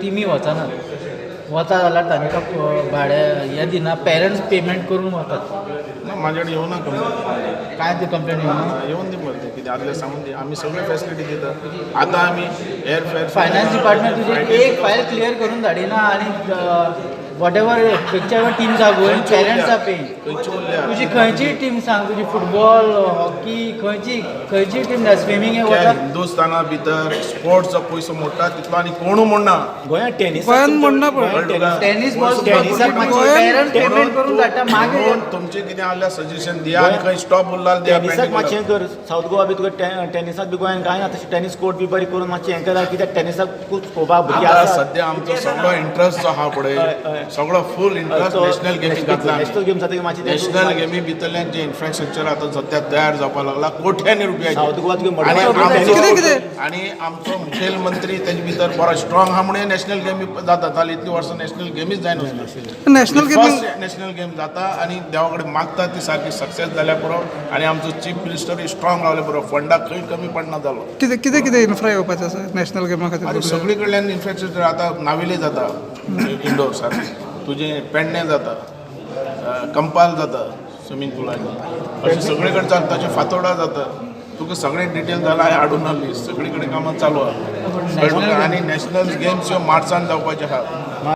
टिमी वचनात वता जाल्यार तांकां भाडे हें दिना पेरंट्स पेमेंट करून वतात ना माझ्याकडे येऊ ना कंप्लेंट काय ती कंप्लेंट येवना येऊन दे मग किती आदले सांगून दे आम्ही सगळे फॅसिलिटी दितात आता आम्ही एअरफेअर फायनान्स डिपार्टमेंट तुझी एक फायल क्लियर करून धाडिना आनी whatever picture teams are going parents are paying खंयची उरल्या तुझी खंयची टीम सांग तुझी फुटबॉल हॉकी खंयची टीम स्विमींग हे त्या वता हिंदुस्थाना भितर स्पोर्ट्सचो पयसो मोडटा तितलो आनी कोणू मोडना गोंयांत टेनिस गोंयांत म्हणना पळय टेनिस बॉल टेनिसाक पेरंट्स पेमेंट करून धाडटा मागीर म्हणून तुमचे कितें आहल्यार सजेशन दिया आनी खंय स्टॉप उरला दिया टेनिसाक मातशें कर सावथ गोवा बी तुका टेनिसाक बी गोंयांत कांय ना तशें टेनिस कोर्ट बी बरी करून मातशें हें करा कित्याक टेनिसाक खूब स्कोप आहा भुरगीं आतां आसा सद्या आमचो सगळो इंट्रस्ट जो आहा पळय सगळो फूल इंट्रस्ट नॅशनल गेमी घातला नॅशनल गेम्स जाता मातशें नॅशनल गेमी भितरल्यान जे इन्फ्रास्ट्रक्चर आतां सध्या तयार जावपाक लागला कोट्यांनी रुपयाचे सावथ गोवा तुका आणि मडगांव आणि आमचो मुखेलमंत्री तेजे भितर बरो स्ट्रॉंग आहा म्हणून नॅशनल गेमी जाता जाली इतली वर्सां नॅशनल गेमीच जायनासली नॅशनल गेमींग फर्स्ट नॅशनल गेम जाता आणि देवा कडेन मागता ती सारकी सक्सेस जाल्या पुरो आणि आमचो चीफ मिनिस्टर स्ट्रॉंग रावले पुरो फंडाक खंय कमी पडना जालो कितें कितें कितें इन्फ्रा येवपाचें आसा नॅशनल गेमा आणि खातीर सगळी कडल्यान इन्फ्रास्ट्रक्चर आतां नावेली जाता इंडोर सारकी तुजें पेडणें जाता कंपाल जाता स्विमींग पुलांनी अशें सगळे कडेन जाता ताचे फातोर्डा जाता तुका सगळे डिटेल जाला हांवें हाडून हाडली सगळी कडेन कामां चालू आहा आनी नॅशनल गेम्स ह्यो मार्चान जावपाच्यो आहा